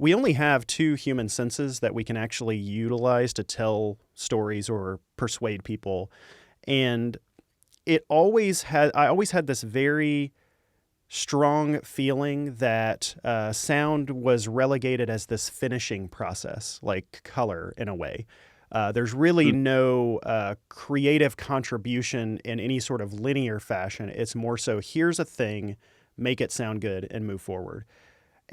we only have two human senses that we can actually utilize to tell stories or persuade people. And I always had this very strong feeling that sound was relegated as this finishing process, like color in a way. There's really no creative contribution in any sort of linear fashion. It's more so, here's a thing, make it sound good, and move forward.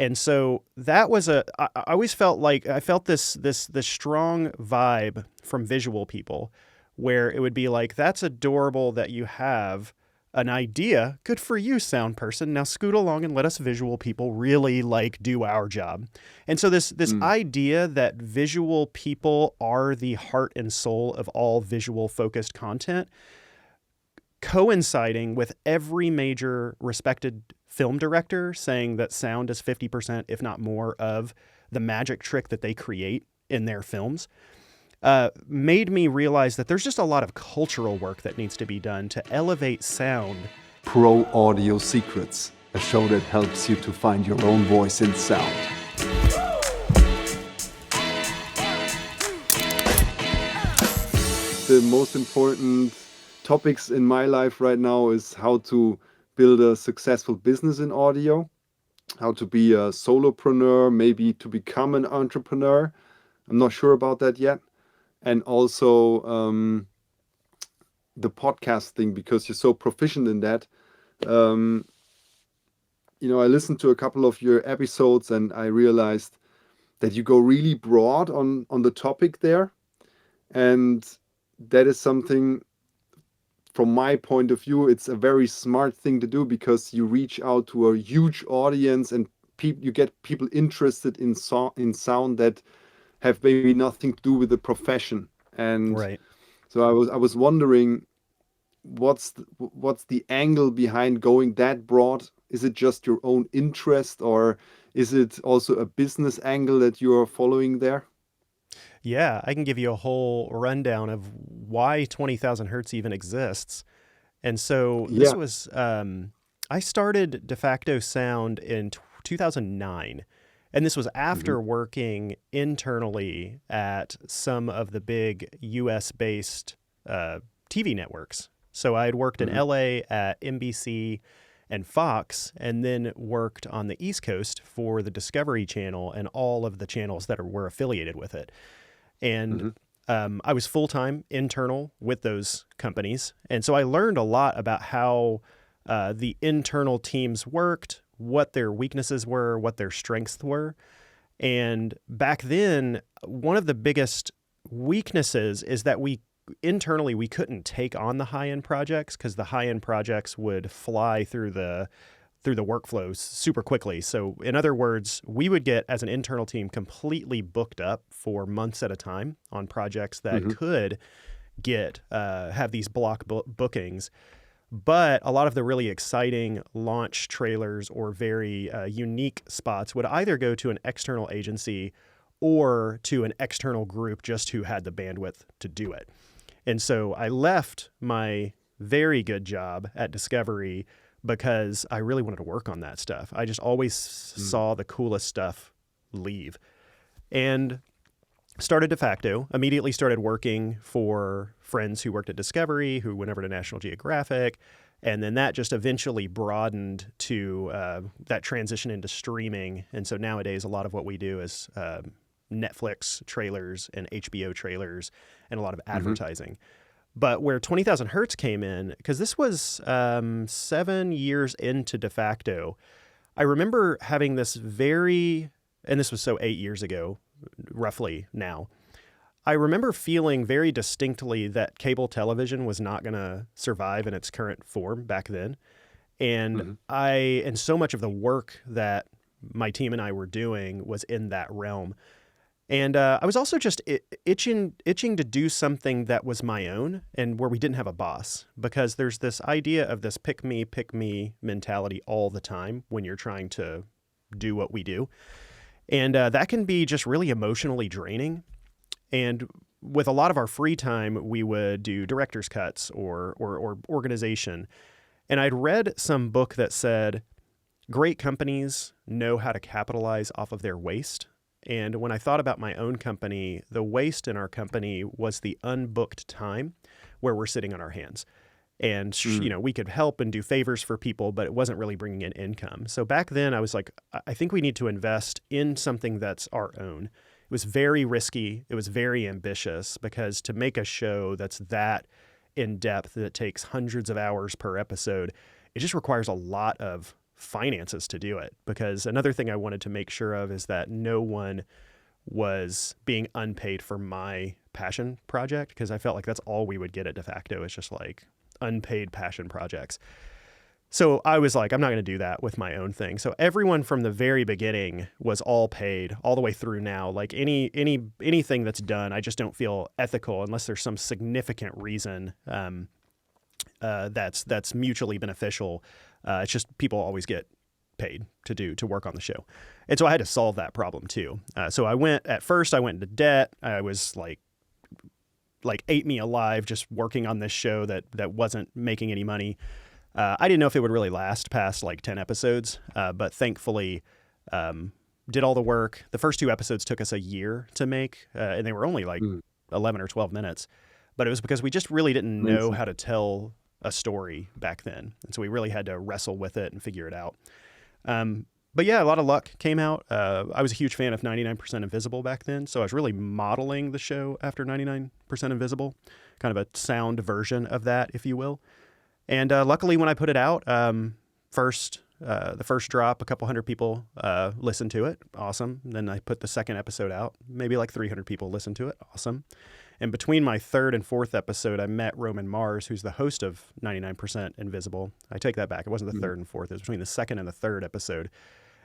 And so that was I always felt like I felt this strong vibe from visual people, where it would be like, that's adorable that you have an idea. Good for you, sound person. Now scoot along and let us visual people really like do our job. And so this idea that visual people are the heart and soul of all visual focused content, coinciding with every major respected film director saying that sound is 50%, if not more, of the magic trick that they create in their films, made me realize that there's just a lot of cultural work that needs to be done to elevate sound. Pro Audio Secrets, a show that helps you to find your own voice in sound. The most important topics in my life right now is how to build a successful business in audio, how to be a solopreneur, maybe to become an entrepreneur. I'm not sure about that yet. And also the podcasting, because you're so proficient in that. I listened to a couple of your episodes and I realized that you go really broad on the topic there. And that is something, from my point of view, it's a very smart thing to do, because you reach out to a huge audience and you get people interested in sound that have maybe nothing to do with the profession. And Right. So I was wondering, what's the angle behind going that broad? Is it just your own interest, or is it also a business angle that you are following there? Yeah, I can give you a whole rundown of why 20,000 Hertz even exists. And so this was, I started Defacto Sound in 2009. And this was after working internally at some of the big US-based TV networks. So I had worked in LA at NBC and Fox, and then worked on the East Coast for the Discovery Channel and all of the channels that were affiliated with it. And I was full-time internal with those companies. And so I learned a lot about how the internal teams worked, what their weaknesses were, what their strengths were. And back then, one of the biggest weaknesses is that internally we couldn't take on the high-end projects, because the high-end projects would fly through the workflows super quickly. So in other words, we would get, as an internal team, completely booked up for months at a time on projects that could have these block bookings. But a lot of the really exciting launch trailers or very unique spots would either go to an external agency or to an external group just who had the bandwidth to do it. And so I left my very good job at Discovery because I really wanted to work on that stuff. I just always saw the coolest stuff leave. And started Defacto, immediately started working for friends who worked at Discovery, who went over to National Geographic. And then that just eventually broadened to that transition into streaming. And so nowadays, a lot of what we do is Netflix trailers and HBO trailers and a lot of advertising. But where 20,000 Hertz came in, because this was 7 years into Defacto, I remember having this and this was so 8 years ago, roughly now, I remember feeling very distinctly that cable television was not going to survive in its current form back then. And and so much of the work that my team and I were doing was in that realm. And I was also just itching to do something that was my own and where we didn't have a boss, because there's this idea of this pick me mentality all the time when you're trying to do what we do. And that can be just really emotionally draining. And with a lot of our free time, we would do director's cuts or organization. And I'd read some book that said, great companies know how to capitalize off of their waste. And when I thought about my own company, the waste in our company was the unbooked time where we're sitting on our hands. And, we could help and do favors for people, but it wasn't really bringing in income. So back then I was like, I think we need to invest in something that's our own. It was very risky. It was very ambitious, because to make a show that's that in depth, that takes hundreds of hours per episode, it just requires a lot of finances to do it. Because another thing I wanted to make sure of is that no one was being unpaid for my passion project, because I felt like that's all we would get at Defacto, is just like unpaid passion projects. So I was like, I'm not going to do that with my own thing. So everyone from the very beginning was all paid all the way through now. Like anything that's done, I just don't feel ethical unless there's some significant reason that's mutually beneficial. It's just people always get paid to work on the show. And so I had to solve that problem too. So at first I went into debt. I was like ate me alive just working on this show that wasn't making any money. I didn't know if it would really last past like 10 episodes, but thankfully did all the work. The first 2 episodes took us a year to make, and they were only like 11 or 12 minutes. But it was because we just really didn't know how to tell a story back then. And so we really had to wrestle with it and figure it out. But yeah, a lot of luck came out. I was a huge fan of 99% Invisible back then. So I was really modeling the show after 99% Invisible, kind of a sound version of that, if you will. And luckily when I put it out, the first drop, a couple hundred people listened to it. Awesome. And then I put the second episode out, maybe like 300 people listened to it. Awesome. And between my third and fourth episode, I met Roman Mars, who's the host of 99% Invisible. I take that back. It wasn't the third and fourth. It was between the second and the third episode.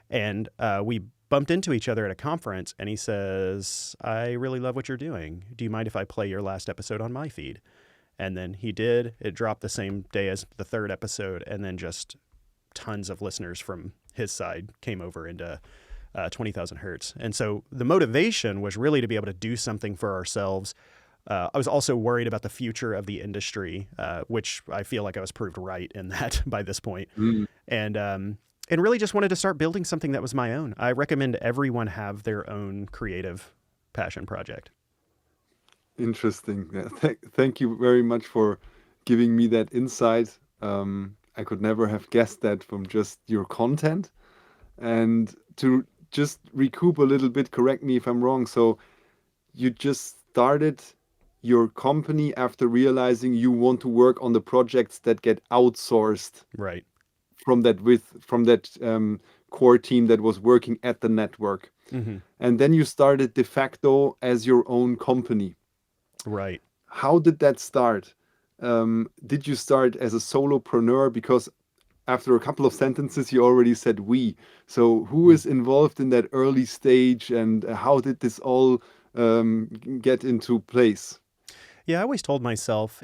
And we bumped into each other at a conference, and he says, I really love what you're doing. Do you mind if I play your last episode on my feed? And then he did. It dropped the same day as the third episode, and then just tons of listeners from his side came over into 20,000 Hertz. And so the motivation was really to be able to do something for ourselves. I was also worried about the future of the industry, which I feel like I was proved right in that by this point. And really just wanted to start building something that was my own. I recommend everyone have their own creative passion project. Interesting. Yeah, thank you very much for giving me that insight. I could never have guessed that from just your content. And to just recoup a little bit, correct me if I'm wrong. So you just started your company after realizing you want to work on the projects that get outsourced, right? From that core team that was working at the network. And then you started Defacto as your own company. Right. How did that start? Did you start as a solopreneur? Because after a couple of sentences, you already said we. So who is involved in that early stage, and how did this all get into place? Yeah, I always told myself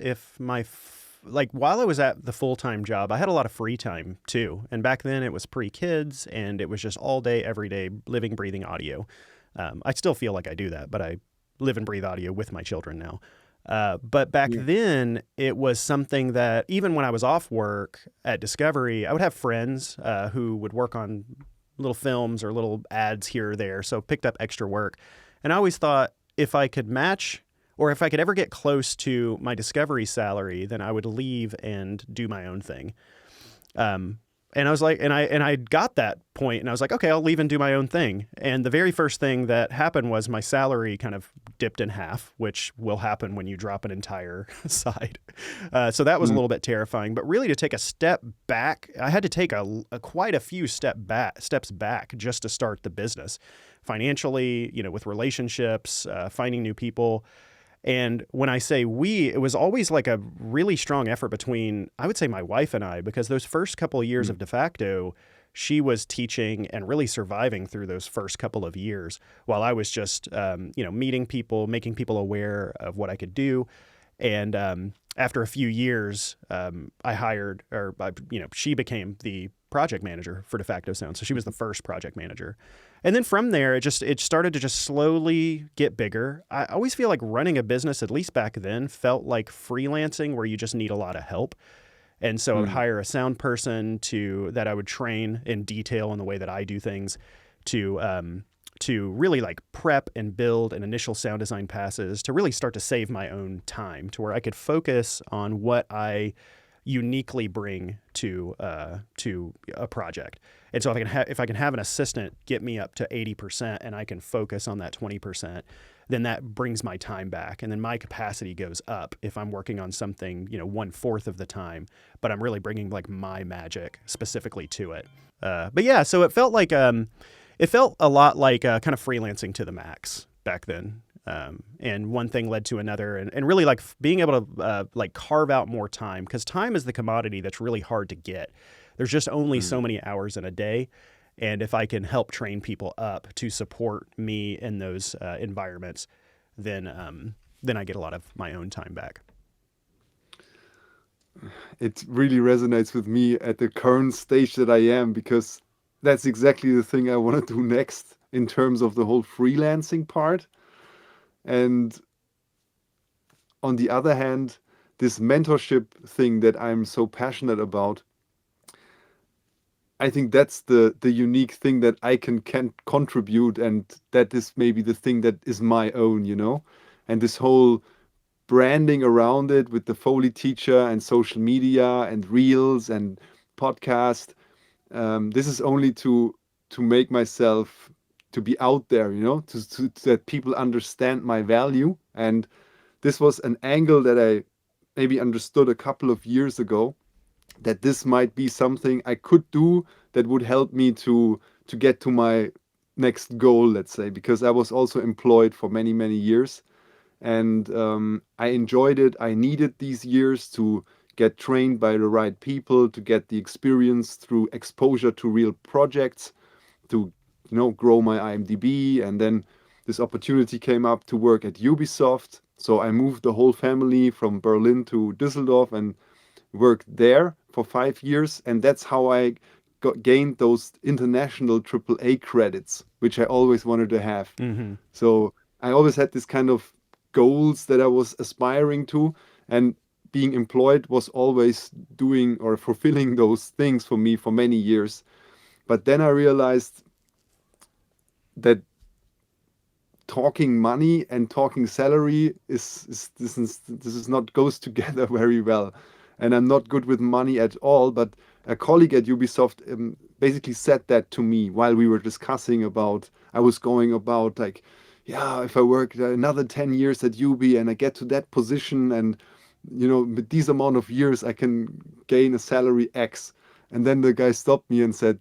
while I was at the full-time job, I had a lot of free time too. And back then it was pre-kids, and it was just all day, every day, living, breathing audio. I still feel like I do that, but I live and breathe audio with my children now. But back then it was something that even when I was off work at Discovery, I would have friends who would work on little films or little ads here or there. So picked up extra work. And I always thought if I could match, or if I could ever get close to my Discovery salary, then I would leave and do my own thing. And I was like, and I got that point, and I was like, okay, I'll leave and do my own thing. And the very first thing that happened was my salary kind of dipped in half, which will happen when you drop an entire side. So that was a little bit terrifying. But really, to take a step back, I had to take quite a few steps back just to start the business, financially, with relationships, finding new people. And when I say we, it was always like a really strong effort between, I would say, my wife and I, because those first couple of years of Defacto, she was teaching and really surviving through those first couple of years while I was just, meeting people, making people aware of what I could do. And after a few years, she became the project manager for Defacto Sound. So she was the first project manager. And then from there, it started to just slowly get bigger. I always feel like running a business, at least back then, felt like freelancing where you just need a lot of help. And so I would hire a sound person that I would train in detail in the way that I do things to to really like prep and build an initial sound design passes to really start to save my own time to where I could focus on what I uniquely bring to a project. And so if I can have an assistant get me up to 80% and I can focus on that 20%, then that brings my time back. And then my capacity goes up if I'm working on something, 1/4 of the time, but I'm really bringing like my magic specifically to it. But yeah, so it felt like, it felt a lot like kind of freelancing to the max back then. And one thing led to another, and really like being able to like carve out more time, because time is the commodity that's really hard to get. There's just only so many hours in a day. And if I can help train people up to support me in those environments, then I get a lot of my own time back. It really resonates with me at the current stage that I am, because that's exactly the thing I want to do next in terms of the whole freelancing part. And on the other hand, this mentorship thing that I'm so passionate about, I think that's the unique thing that I can contribute, and that is maybe the thing that is my own, and this whole branding around it with the Foley teacher and social media and reels and podcast. This is only to make myself to be out there, to that people understand my value. And this was an angle that I maybe understood a couple of years ago, that this might be something I could do that would help me to get to my next goal, let's say, because I was also employed for many, many years. And I enjoyed it. I needed these years to get trained by the right people, to get the experience through exposure to real projects, to grow my IMDb. And then this opportunity came up to work at Ubisoft. So I moved the whole family from Berlin to Düsseldorf and worked there for 5 years. And that's how I gained those international AAA credits, which I always wanted to have. Mm-hmm. So I always had this kind of goals that I was aspiring to, and being employed was always doing or fulfilling those things for me for many years. But then I realized that talking money and talking salary this is not goes together very well, and I'm not good with money at all. But a colleague at Ubisoft basically said that to me while we were discussing about, I was going about like, yeah, if I work another 10 years at Ubi and I get to that position, and with these amount of years I can gain a salary X. And then the guy stopped me and said,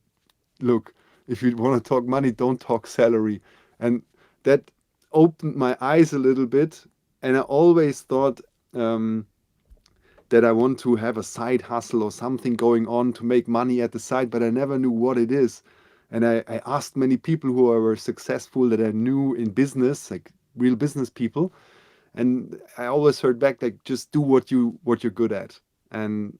look, if you want to talk money, don't talk salary. And that opened my eyes a little bit. And I always thought that I want to have a side hustle or something going on to make money at the side, but I never knew what it is. And I asked many people who were successful that I knew in business, like real business people. And I always heard back, like, just do what you're good at. And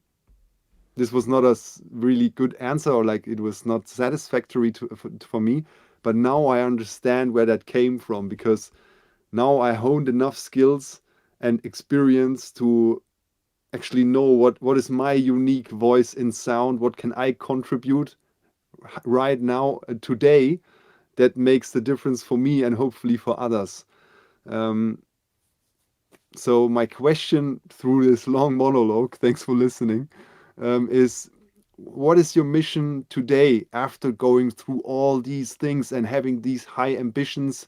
this was not a really good answer, or like it was not satisfactory for me. But now I understand where that came from, because now I honed enough skills and experience to actually know what is my unique voice in sound, what can I contribute right now, today, that makes the difference for me and hopefully for others. So my question through this long monologue, thanks for listening, is, what is your mission today after going through all these things and having these high ambitions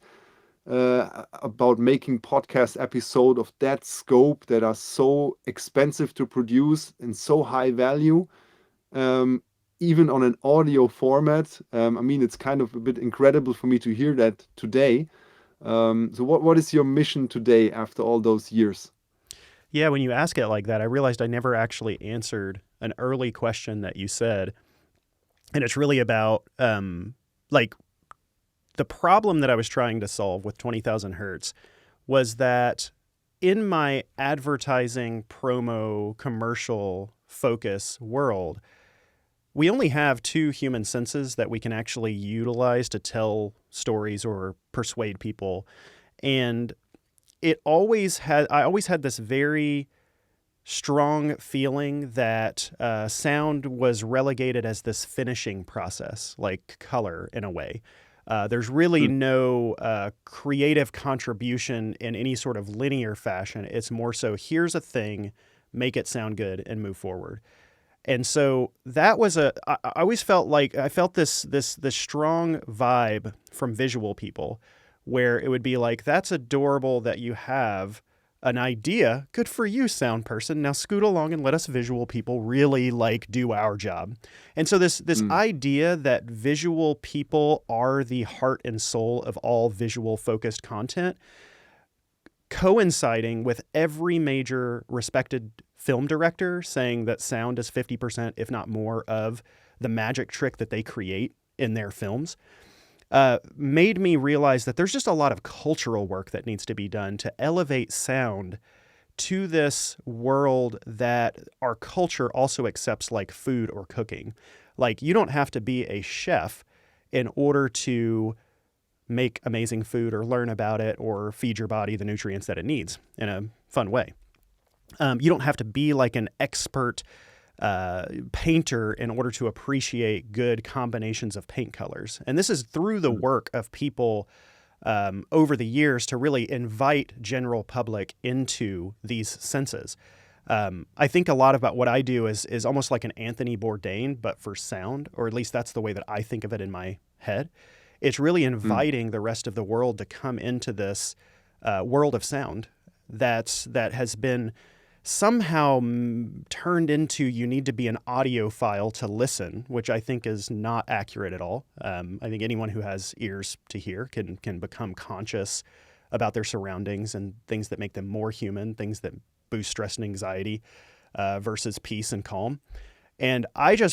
about making podcast episode of that scope that are so expensive to produce and so high value? Even on an audio format. I mean, it's kind of a bit incredible for me to hear that today. So what is your mission today after all those years? Yeah, when you ask it like that, I realized I never actually answered an early question that you said. And it's really about like the problem that I was trying to solve with 20,000 Hertz was that in my advertising, promo, commercial focus world, we only have 2 human senses that we can actually utilize to tell stories or persuade people. And I always had this very strong feeling that sound was relegated as this finishing process, like color in a way. There's really no creative contribution in any sort of linear fashion. It's more so, here's a thing, make it sound good, and move forward. And so that was I always felt like I felt this strong vibe from visual people, where it would be like, that's adorable that you have an idea. Good for you, sound person. Now scoot along and let us visual people really like do our job. And so this idea that visual people are the heart and soul of all visual focused content, coinciding with every major respected film director saying that sound is 50%, if not more, of the magic trick that they create in their films, made me realize that there's just a lot of cultural work that needs to be done to elevate sound to this world that our culture also accepts, like food or cooking. Like, you don't have to be a chef in order to make amazing food or learn about it or feed your body the nutrients that it needs in a fun way. You don't have to be like an expert painter in order to appreciate good combinations of paint colors. And this is through the work of people over the years to really invite general public into these senses. I think a lot about what I do is almost like an Anthony Bourdain, but for sound, or at least that's the way that I think of it in my head. It's really inviting the rest of the world to come into this world of sound that has been somehow turned into, you need to be an audiophile to listen, which I think is not accurate at all. I think anyone who has ears to hear can become conscious about their surroundings and things that make them more human, things that boost stress and anxiety versus peace and calm. And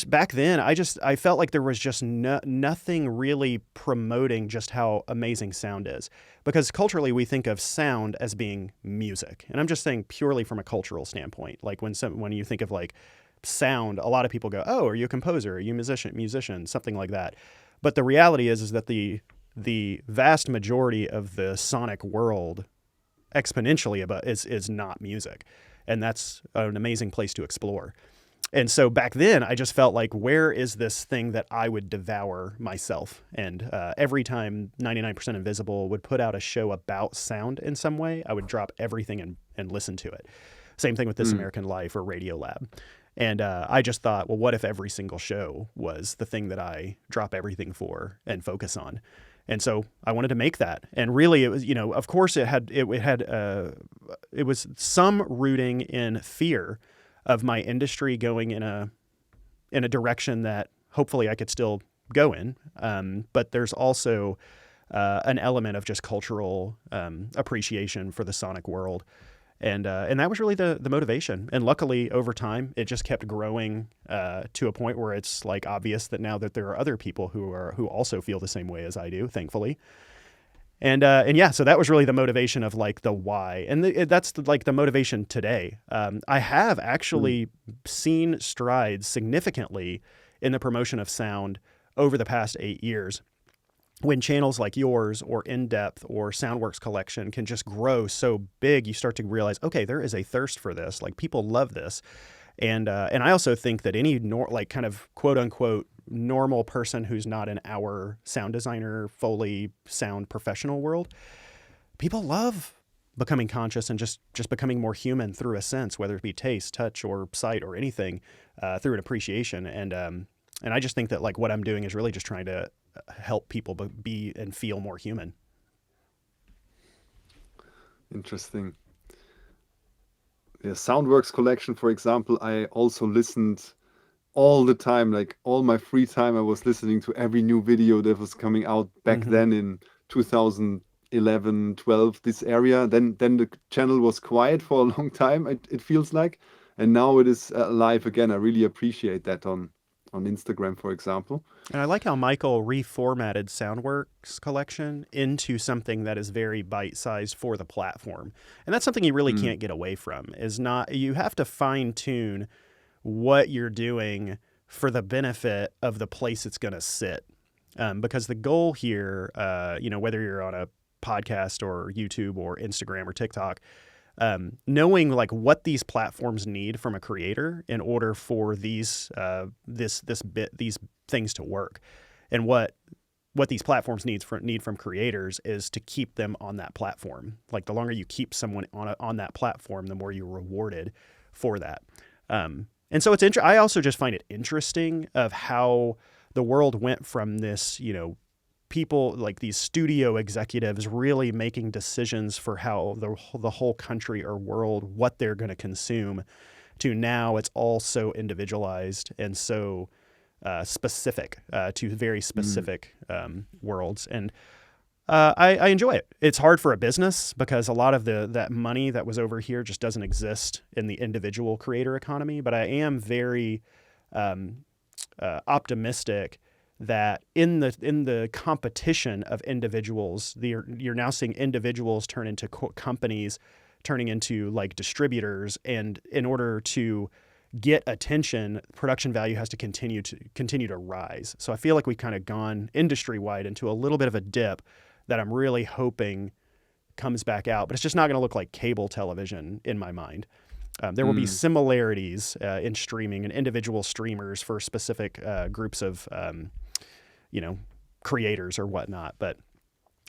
back then, I felt like there was just nothing really promoting just how amazing sound is. Because culturally, we think of sound as being music. And I'm just saying purely from a cultural standpoint. Like when you think of like sound, a lot of people go, oh, are you a composer? Are you a musician, something like that. But the reality is that the vast majority of the sonic world exponentially is not music. And that's an amazing place to explore. And so back then, I just felt like, where is this thing that I would devour myself? And every time 99% Invisible would put out a show about sound in some way, I would drop everything and listen to it. Same thing with This American Life or Radio Lab. And I just thought, well, what if every single show was the thing that I drop everything for and focus on? And so I wanted to make that. And really, it was, of course, it was some rooting in fear of my industry going in a direction that hopefully I could still go in. But there's also an element of just cultural appreciation for the sonic world. And that was really the motivation. And luckily, over time, it just kept growing to a point where it's like obvious that now that there are other people who also feel the same way as I do, thankfully. And yeah, so that was really the motivation of like the why. And that's like the motivation today. I have actually seen strides significantly in the promotion of sound over the past 8 years, when channels like yours or In Depth or Soundworks Collection can just grow so big, you start to realize, okay, there is a thirst for this. Like, people love this. And I also think that any like kind of quote unquote normal person who's not in our sound designer, Foley sound professional world, people love becoming conscious and just becoming more human through a sense, whether it be taste, touch, or sight, or anything, through an appreciation. And I just think that like what I'm doing is really just trying to help people be and feel more human. Interesting. The Soundworks Collection, for example, I also listened all the time, like all my free time. I was listening to every new video that was coming out back then in 2011, 12, this area. Then the channel was quiet for a long time, it feels like. And now it is live again. I really appreciate that on Instagram, for example. And I like how Michael reformatted Soundworks Collection into something that is very bite-sized for the platform. And that's something you really can't get away from. You have to fine-tune what you're doing for the benefit of the place it's going to sit. Because the goal here, whether you're on a podcast or YouTube or Instagram or TikTok, knowing like what these platforms need from a creator in order for these these things to work, and what what these platforms need from creators is to keep them on that platform. Like the longer you keep someone on that platform, the more you're rewarded for that. And so I also just find it interesting of how the world went from this, people like these studio executives really making decisions for how the whole country or world, what they're going to consume, to now it's all so individualized and so specific to very specific worlds. And I enjoy it. It's hard for a business because a lot of that money that was over here just doesn't exist in the individual creator economy. But I am very optimistic that in the competition of individuals, you're now seeing individuals turn into companies, turning into like distributors, and in order to get attention, production value has to continue to rise. So I feel like we've kind of gone industry-wide into a little bit of a dip that I'm really hoping comes back out, but it's just not going to look like cable television in my mind. There will be similarities in streaming and individual streamers for specific groups of creators or whatnot. But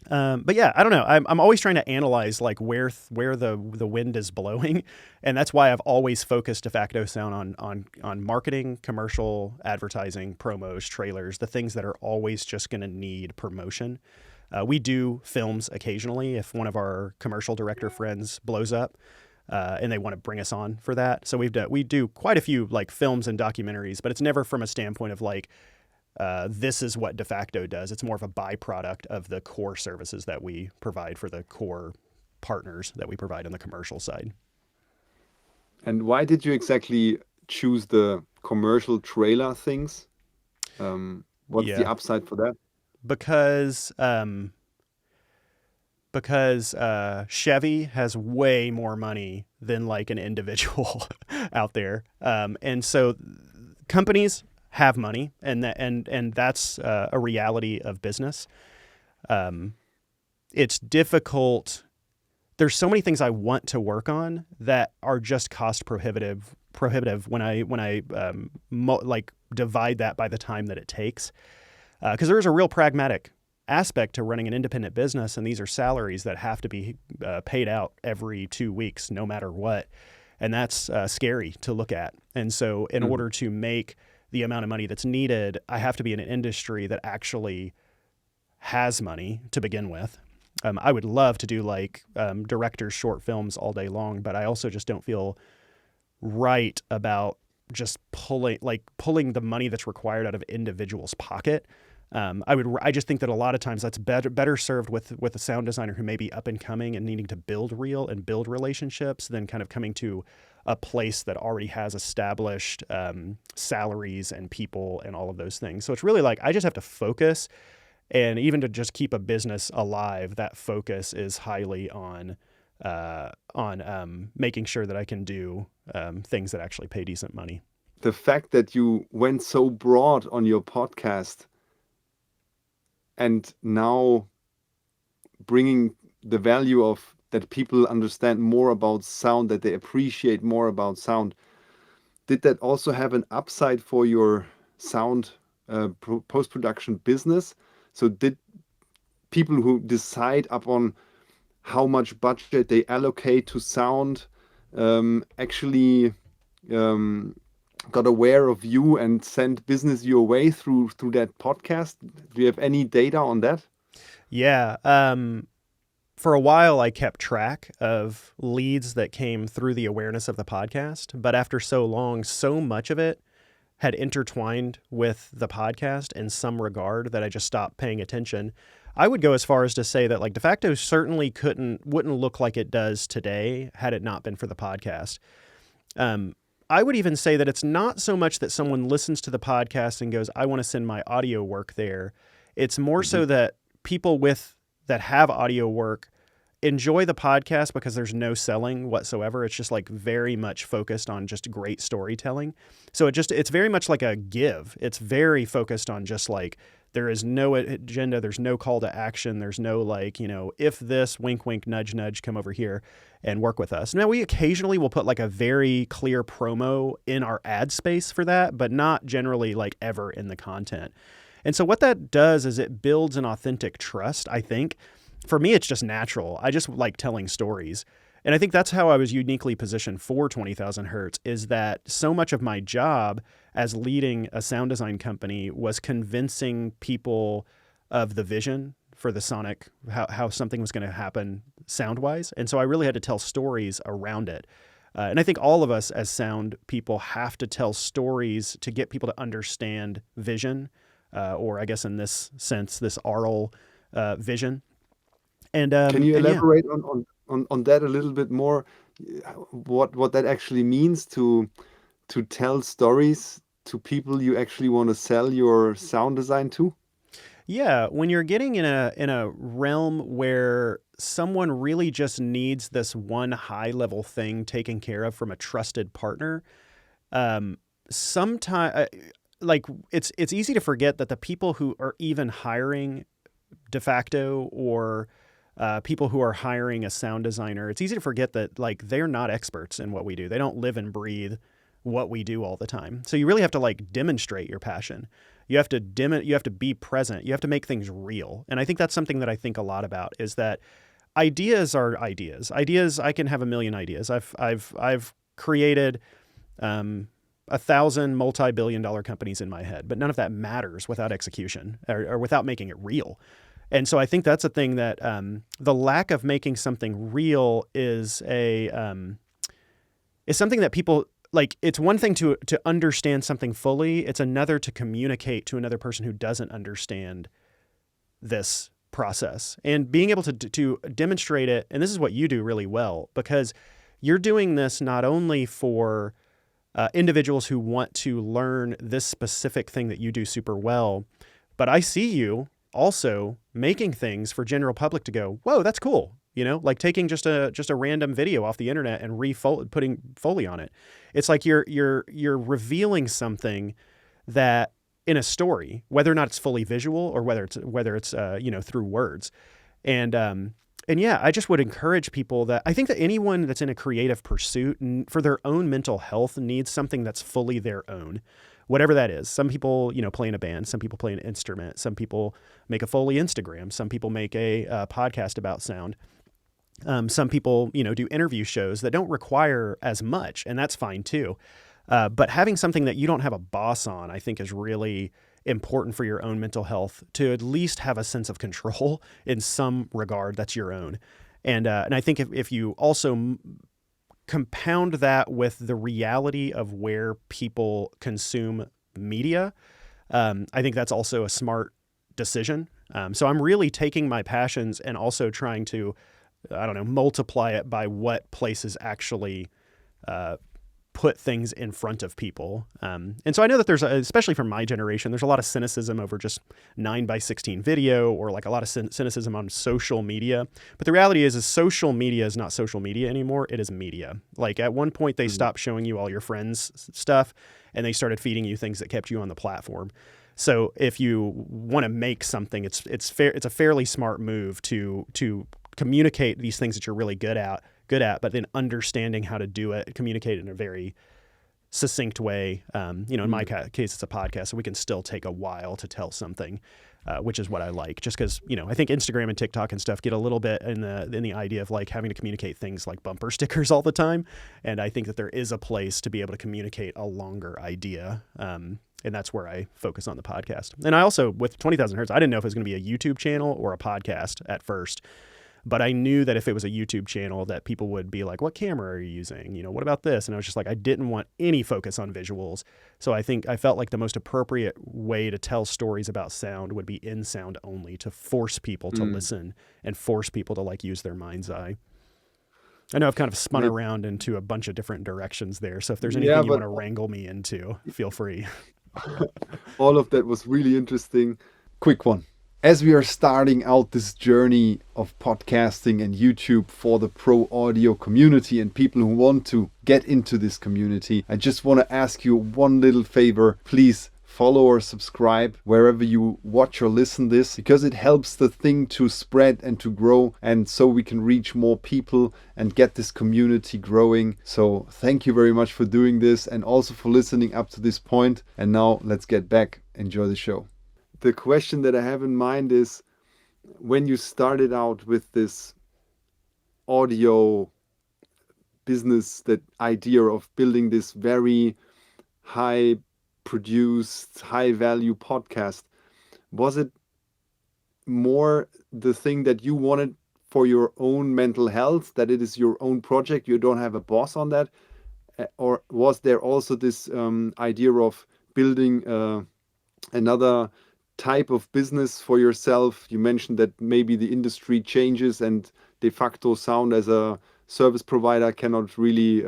yeah, I don't know. I'm always trying to analyze like where the wind is blowing, and that's why I've always focused Defacto Sound on marketing, commercial, advertising, promos, trailers, the things that are always just going to need promotion. We do films occasionally if one of our commercial director friends blows up. And they want to bring us on for that. So we do quite a few like films and documentaries, but it's never from a standpoint of like, this is what Defacto does. It's more of a byproduct of the core services that we provide for the core partners that we provide on the commercial side. And why did you exactly choose the commercial trailer things? What's the upside for that? Because Chevy has way more money than like an individual out there. And so companies have money, and that's a reality of business. It's difficult. There's so many things I want to work on that are just cost prohibitive when I divide that by the time that it takes. Because there is a real pragmatic aspect to running an independent business, and these are salaries that have to be paid out every 2 weeks, no matter what, and that's scary to look at. And so, in order to make the amount of money that's needed, I have to be in an industry that actually has money to begin with. I would love to do like directors' short films all day long, but I also just don't feel right about just pulling the money that's required out of individuals' pocket. I just think that a lot of times that's better served with a sound designer who may be up and coming and needing to build relationships than kind of coming to a place that already has established salaries and people and all of those things. So it's really like I just have to focus, and even to just keep a business alive, that focus is highly on making sure that I can do things that actually pay decent money. The fact that you went so broad on your podcast and now bringing the value of that people understand more about sound, that they appreciate more about sound, did that also have an upside for your sound post-production business? So did people who decide upon how much budget they allocate to sound actually got aware of you and sent business your way through that podcast? Do you have any data on that? Yeah. For a while, I kept track of leads that came through the awareness of the podcast. But after so long, so much of it had intertwined with the podcast in some regard that I just stopped paying attention. I would go as far as to say that like Defacto certainly wouldn't look like it does today had it not been for the podcast. I would even say that it's not so much that someone listens to the podcast and goes, I want to send my audio work there. It's more so that people that have audio work enjoy the podcast because there's no selling whatsoever. It's just like very much focused on just great storytelling. So it's very much like a give. It's very focused on just like, there is no agenda. There's no call to action. There's no like, if this, wink, wink, nudge, nudge, come over here and work with us. Now, we occasionally will put like a very clear promo in our ad space for that, but not generally like ever in the content. And so what that does is it builds an authentic trust, I think. For me, it's just natural. I just like telling stories. And I think that's how I was uniquely positioned for 20,000 Hertz, is that so much of my job as leading a sound design company was convincing people of the vision for the sonic, how something was going to happen sound-wise. And so I really had to tell stories around it. And I think all of us as sound people have to tell stories to get people to understand vision, or I guess in this sense, this aural vision. And Can you and yeah. elaborate on that a little bit more? What that actually means to tell stories to people you actually want to sell your sound design to? Yeah, when you're getting in a realm where someone really just needs this one high level thing taken care of from a trusted partner, sometimes like it's easy to forget that the people who are even hiring Defacto or people who are hiring a sound designer, it's easy to forget that like they're not experts in what we do. They don't live and breathe what we do all the time. So you really have to like demonstrate your passion. You have to you have to be present. You have to make things real. And I think that's something that I think a lot about, is that ideas are ideas. Ideas, I can have a million ideas. I've created 1,000 multi-billion-dollar companies in my head, but none of that matters without execution or without making it real. And so I think that's a thing that the lack of making something real is something that people like. It's one thing to understand something fully. It's another to communicate to another person who doesn't understand this process, and being able to demonstrate it. And this is what you do really well, because you're doing this not only for individuals who want to learn this specific thing that you do super well, but I see you also making things for general public to go, whoa, that's cool. You know, like taking just a random video off the internet and putting Foley on it. It's like you're revealing something that in a story, whether or not it's fully visual or whether it's through words. And yeah, I just would encourage people that I think that anyone that's in a creative pursuit for their own mental health needs something that's fully their own. Whatever that is. Some people, play in a band. Some people play an instrument. Some people make a Foley Instagram. Some people make a podcast about sound. Some people, do interview shows that don't require as much, and that's fine too. But having something that you don't have a boss on, I think is really important for your own mental health, to at least have a sense of control in some regard that's your own. And I think if you also compound that with the reality of where people consume media, I think that's also a smart decision. So I'm really taking my passions and also trying to, multiply it by what places actually put things in front of people. And so I know that there's, especially from my generation, there's a lot of cynicism over just 9:16 video, or like a lot of cynicism on social media. But the reality is social media is not social media anymore. It is media. Like at one point they stopped showing you all your friends' stuff and they started feeding you things that kept you on the platform. So if you want to make something, it's a fairly smart move to communicate these things that you're really good at, but then understanding how to do it, communicate in a very succinct way. In my case, it's a podcast, so we can still take a while to tell something, which is what I like. Just because, I think Instagram and TikTok and stuff get a little bit in the idea of like having to communicate things like bumper stickers all the time. And I think that there is a place to be able to communicate a longer idea. And that's where I focus on the podcast. And I also, with 20,000 Hertz, I didn't know if it was going to be a YouTube channel or a podcast at first. But I knew that if it was a YouTube channel that people would be like, what camera are you using? What about this? And I was just like, I didn't want any focus on visuals. So I felt like the most appropriate way to tell stories about sound would be in sound only, to force people to listen and force people to like use their mind's eye. I know I've kind of spun around into a bunch of different directions there. So if there's anything you want to wrangle me into, feel free. All of that was really interesting. Quick one. As we are starting out this journey of podcasting and YouTube for the pro audio community and people who want to get into this community, I just want to ask you one little favor. Please follow or subscribe wherever you watch or listen this, because it helps the thing to spread and to grow, and so we can reach more people and get this community growing. So thank you very much for doing this and also for listening up to this point. And now let's get back. Enjoy the show. the question that I have in mind is, when you started out with this audio business, that idea of building this very high produced, high value podcast, was it more the thing that you wanted for your own mental health, that it is your own project, you don't have a boss on that? Or was there also this idea of building another type of business for yourself? You mentioned that maybe the industry changes and Defacto Sound as a service provider cannot really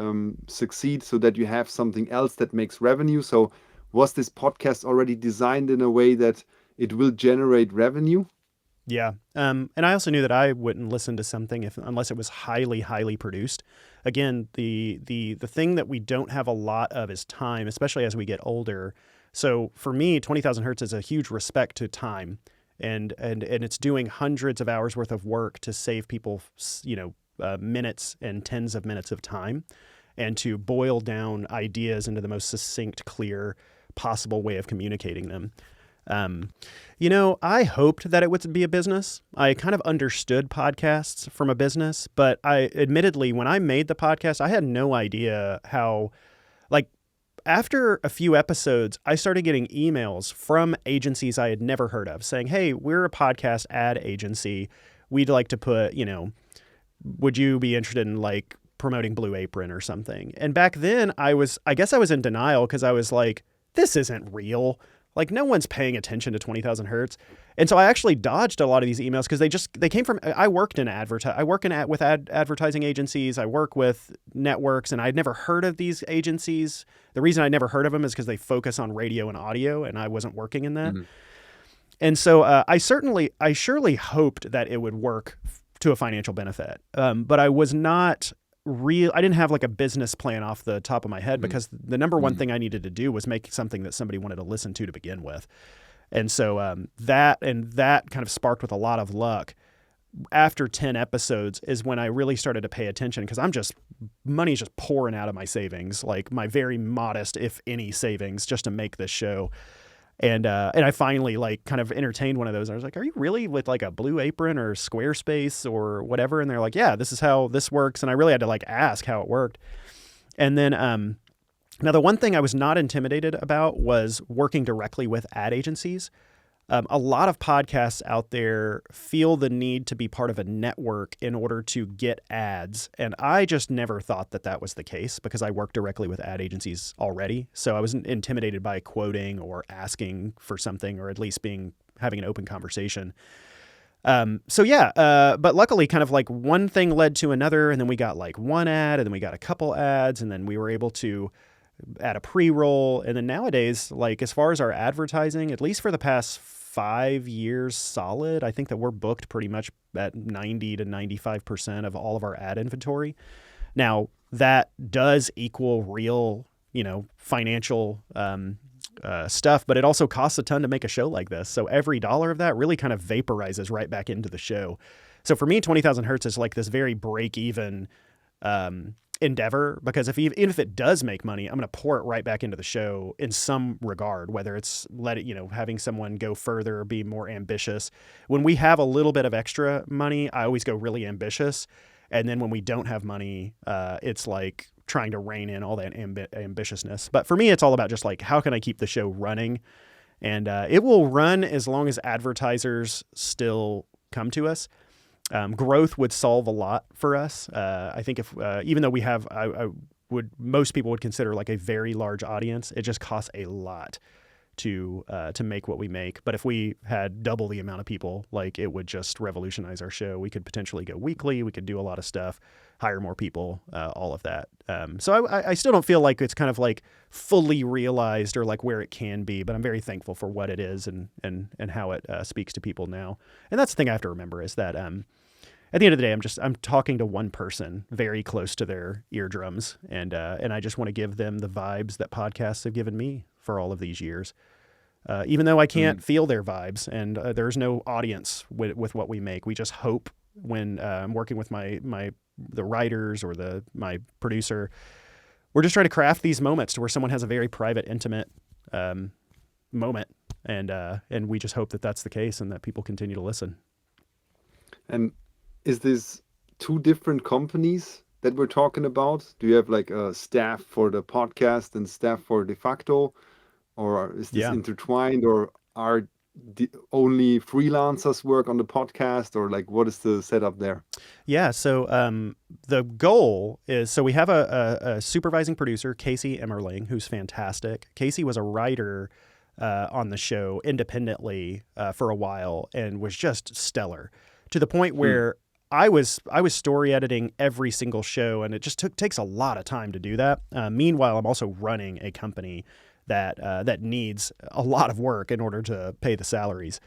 succeed, so that you have something else that makes revenue. So was this podcast already designed in a way that it will generate revenue? Yeah. And I also knew that I wouldn't listen to something unless it was highly, highly produced. Again, the thing that we don't have a lot of is time, especially as we get older. So for me, 20,000 Hertz is a huge respect to time, and it's doing hundreds of hours worth of work to save people, minutes and tens of minutes of time, and to boil down ideas into the most succinct, clear possible way of communicating them. I hoped that it would be a business. I kind of understood podcasts from a business, but admittedly, when I made the podcast, I had no idea how, after a few episodes, I started getting emails from agencies I had never heard of saying, "Hey, we're a podcast ad agency. We'd like to put, would you be interested in promoting Blue Apron or something?" And back then I guess I was in denial, because I was like, this isn't real. No one's paying attention to 20,000 Hertz. And so I actually dodged a lot of these emails, because they came from, I worked in with advertising agencies. I work with networks, and I'd never heard of these agencies. The reason I never heard of them is because they focus on radio and audio, and I wasn't working in that. Mm-hmm. And so I surely hoped that it would work to a financial benefit. But I was not I didn't have a business plan off the top of my head, because the number one thing I needed to do was make something that somebody wanted to listen to begin with. And so that kind of sparked, with a lot of luck, after 10 episodes is when I really started to pay attention, because money's just pouring out of my savings, my very modest, if any, savings, just to make this show. And I finally kind of entertained one of those. I was like, "Are you really with a Blue Apron or Squarespace or whatever?" And they're like, "Yeah, this is how this works." And I really had to ask how it worked. And then now the one thing I was not intimidated about was working directly with ad agencies. A lot of podcasts out there feel the need to be part of a network in order to get ads. And I just never thought that was the case, because I work directly with ad agencies already. So I wasn't intimidated by quoting or asking for something, or at least having an open conversation. But luckily, kind of one thing led to another, and then we got one ad, and then we got a couple ads, and then we were able to add a pre-roll. And then nowadays, as far as our advertising, at least for the past 5 years solid, I think that we're booked pretty much at 90 to 95% of all of our ad inventory. Now, that does equal real, financial stuff, but it also costs a ton to make a show like this. So every dollar of that really kind of vaporizes right back into the show. So for me, 20,000 Hertz is this very break-even endeavor, because even if it does make money, I'm going to pour it right back into the show in some regard, whether it's having someone go further, be more ambitious. When we have a little bit of extra money, I always go really ambitious. And then when we don't have money, it's trying to rein in all that ambitiousness. But for me, it's all about just how can I keep the show running? And it will run as long as advertisers still come to us. Growth would solve a lot for us. I think if even though we have, most people would consider a very large audience, it just costs a lot to make what we make. But if we had double the amount of people, it would just revolutionize our show. We could potentially go weekly. We could do a lot of stuff, hire more people, all of that. So I still don't feel like it's kind of fully realized or where it can be, but I'm very thankful for what it is and how it speaks to people now. And that's the thing I have to remember, is that at the end of the day, I'm talking to one person very close to their eardrums, and I just want to give them the vibes that podcasts have given me for all of these years. Even though I can't feel their vibes, and there's no audience with what we make. We just hope, when I'm working with the writers or my producer, we're just trying to craft these moments to where someone has a very private, intimate moment, and we just hope that that's the case and that people continue to listen. And is this two different companies that we're talking about? Do you have like a staff for the podcast and staff for Defacto, or is this intertwined, or are only freelancers work on the podcast, or like what is the setup there? Yeah, so the goal is, so we have a supervising producer, Casey Emmerling, who's fantastic. Casey was a writer on the show independently for a while and was just stellar, to the point where I was story editing every single show, and it just takes a lot of time to do that. Meanwhile, I'm also running a company that needs a lot of work in order to pay the salaries.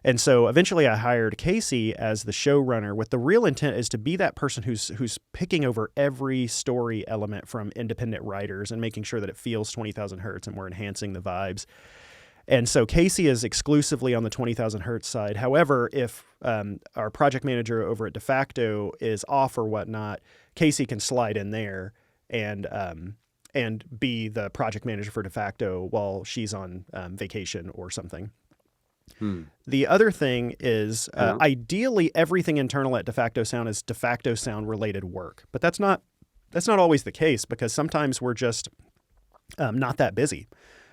And so eventually I hired Casey as the showrunner, with the real intent is to be that person who's picking over every story element from independent writers and making sure that it feels 20,000 Hertz and we're enhancing the vibes. And so Casey is exclusively on the 20,000 Hertz side. However, if our project manager over at Defacto is off or whatnot, Casey can slide in there and be the project manager for Defacto while she's on vacation or something. The other thing is ideally everything internal at Defacto Sound is Defacto Sound related work, but that's not always the case, because sometimes we're just not that busy.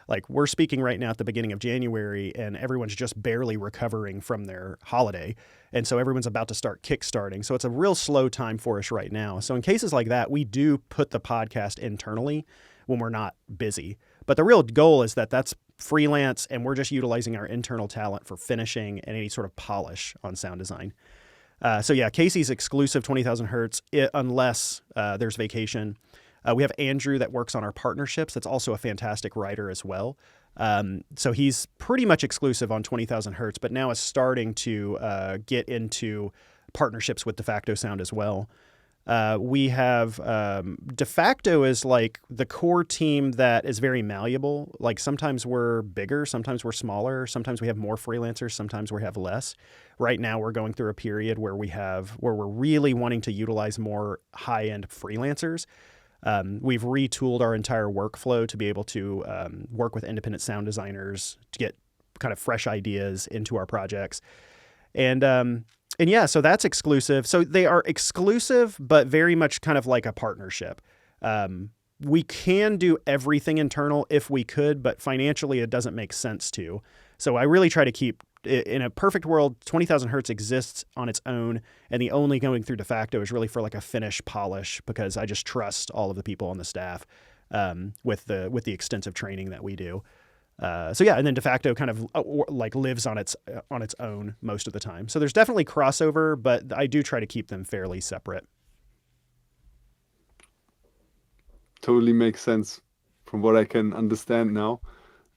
Like, we're speaking right now at the beginning of January, and everyone's just barely recovering from their holiday. And so everyone's about to start kickstarting. So it's a real slow time for us right now. So in cases like that, we do put the podcast internally when we're not busy. But the real goal is that that's freelance, and we're just utilizing our internal talent for finishing and any sort of polish on sound design. So yeah, Casey's exclusive 20,000 Hertz, unless there's vacation. We have Andrew that works on our partnerships. That's also a fantastic writer as well. So he's pretty much exclusive on 20,000 Hertz, but now is starting to get into partnerships with Defacto Sound as well. We have Defacto is like the core team that is very malleable. Like, sometimes we're bigger, sometimes we're smaller, sometimes we have more freelancers, sometimes we have less. Right now we're going through a period where we're really wanting to utilize more high-end freelancers. We've retooled our entire workflow to be able to work with independent sound designers to get kind of fresh ideas into our projects. And yeah, so that's exclusive. So they are exclusive, but very much kind of like a partnership. We can do everything internal if we could, but financially it doesn't make sense to. So I really try to keep, in a perfect world, 20,000 Hertz exists on its own, and the only going through Defacto is really for like a finish polish, because I just trust all of the people on the staff with the extensive training that we do. So yeah, and then Defacto kind of like lives on its own most of the time. So there's definitely crossover, but I do try to keep them fairly separate. Totally makes sense from what I can understand now.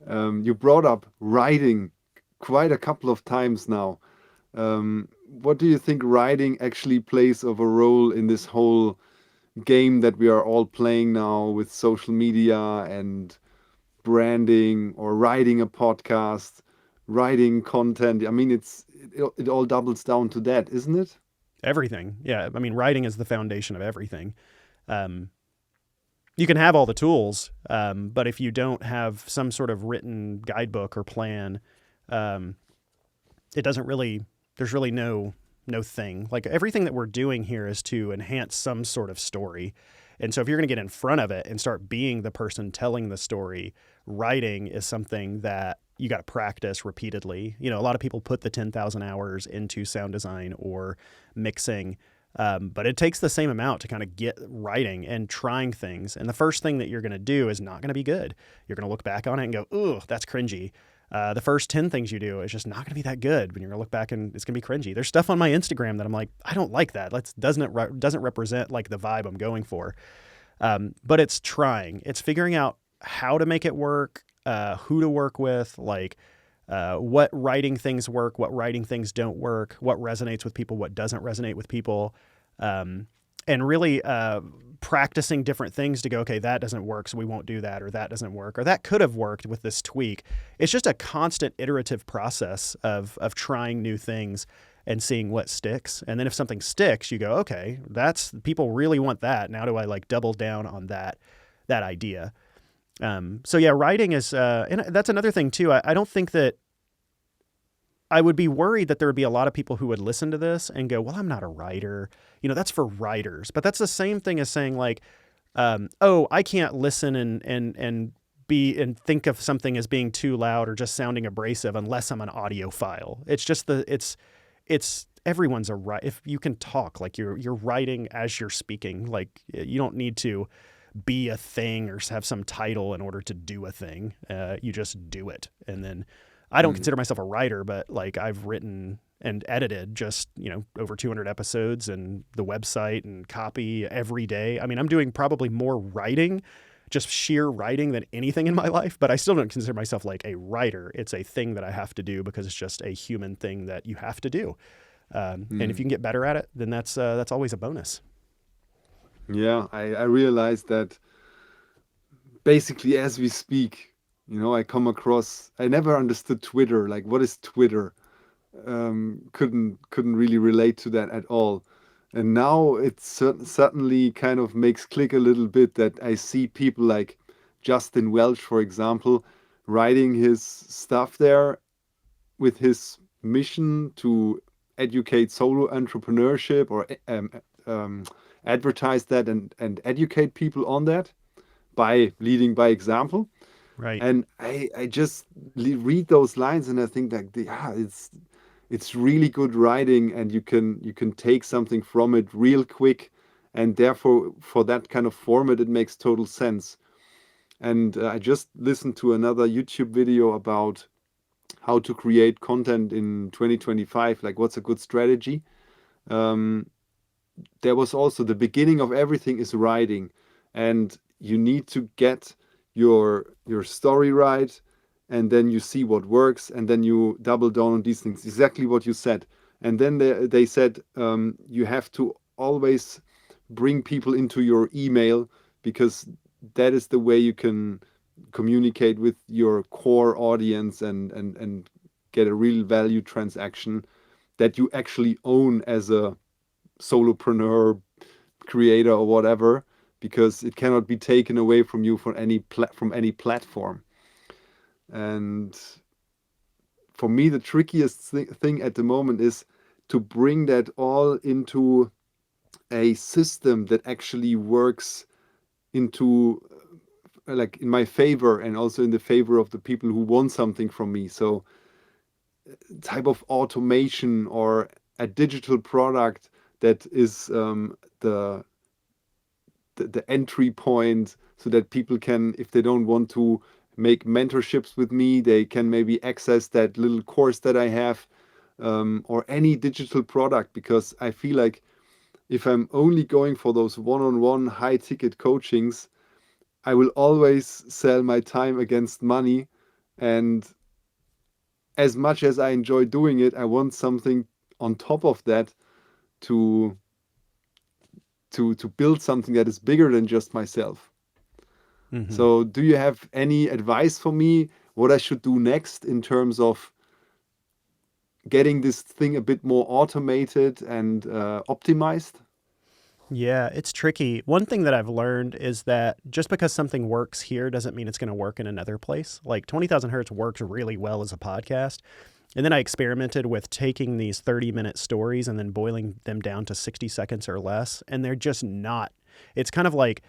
You brought up writing quite a couple of times now. What do you think writing actually plays of a role in this whole game that we are all playing now with social media and branding, or writing a podcast, writing content? I mean, it all doubles down to that, isn't it? Everything. Yeah. I mean, writing is the foundation of everything. You can have all the tools, but if you don't have some sort of written guidebook or plan, it doesn't really, there's really no thing. Like, everything that we're doing here is to enhance some sort of story. And so if you're going to get in front of it and start being the person telling the story, writing is something that you got to practice repeatedly. You know, a lot of people put the 10,000 hours into sound design or mixing, but it takes the same amount to kind of get writing and trying things. And the first thing that you're going to do is not going to be good. You're going to look back on it and go, "Ooh, that's cringy." The first 10 things you do is just not going to be that good. When you're going to look back and it's going to be cringy. There's stuff on my Instagram that I'm like, I don't like that. Doesn't represent like the vibe I'm going for. But it's trying. It's figuring out how to make it work, who to work with, like what writing things work, what writing things don't work, what resonates with people, what doesn't resonate with people. And really practicing different things to go, okay, that doesn't work, so we won't do that, or that doesn't work, or that could have worked with this tweak. It's just a constant iterative process of trying new things and seeing what sticks. And then if something sticks, you go, okay, people really want that. Now do I like double down on that idea? So yeah, writing is, and that's another thing too. I don't think that I would be worried that there would be a lot of people who would listen to this and go, well, I'm not a writer. That's for writers. But that's the same thing as saying like, oh, I can't listen and think of something as being too loud or just sounding abrasive unless I'm an audiophile. It's just it's everyone's a right. If you can talk, like you're writing as you're speaking, like you don't need to be a thing or have some title in order to do a thing. You just do it. And then I don't consider myself a writer, but like I've written and edited just, over 200 episodes and the website and copy every day. I mean, I'm doing probably more writing, just sheer writing than anything in my life, but I still don't consider myself like a writer. It's a thing that I have to do because it's just a human thing that you have to do. And if you can get better at it, then that's always a bonus. Yeah, I realized that basically as we speak, I never understood Twitter. Like, what is Twitter? Couldn't really relate to that at all. And now it certainly kind of makes click a little bit that I see people like Justin Welch, for example, writing his stuff there with his mission to educate solo entrepreneurship or advertise that and educate people on that by leading by example. Right. And I just read those lines and I think like, it's really good writing, and you can take something from it real quick, and therefore for that kind of format it makes total sense. And I just listened to another YouTube video about how to create content in 2025, like what's a good strategy. There was also the beginning of everything is writing, and you need to get your story right, and then you see what works, and then you double down on these things, exactly what you said. And then they said you have to always bring people into your email, because that is the way you can communicate with your core audience and get a real value transaction that you actually own as a solopreneur, creator, or whatever, because it cannot be taken away from you from any platform. And for me, the trickiest thing at the moment is to bring that all into a system that actually works into like in my favor, and also in the favor of the people who want something from me. So type of automation or a digital product that is the entry point, so that people can, if they don't want to make mentorships with me, they can maybe access that little course that I have, or any digital product. Because I feel like if I'm only going for those one-on-one high ticket coachings, I will always sell my time against money. And as much as I enjoy doing it, I want something on top of that to build something that is bigger than just myself. Mm-hmm. So do you have any advice for me what I should do next in terms of getting this thing a bit more automated and optimized? Yeah, it's tricky. One thing that I've learned is that just because something works here doesn't mean it's going to work in another place. Like 20,000 Hertz works really well as a podcast. And then I experimented with taking these 30-minute stories and then boiling them down to 60 seconds or less. And they're just not. It's kind of like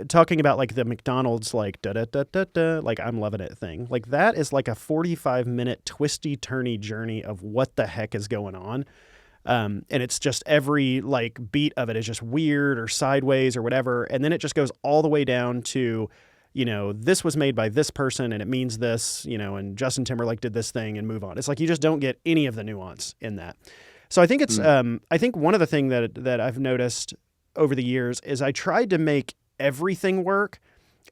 talking about like the McDonald's like da-da-da-da-da, like I'm loving it thing. Like that is like a 45-minute twisty-turny journey of what the heck is going on. And it's just every like beat of it is just weird or sideways or whatever. And then it just goes all the way down to, this was made by this person and it means this, and Justin Timberlake did this thing, and move on. It's like you just don't get any of the nuance in that. So I think it's, I think one of the things that I've noticed over the years is I tried to make everything work,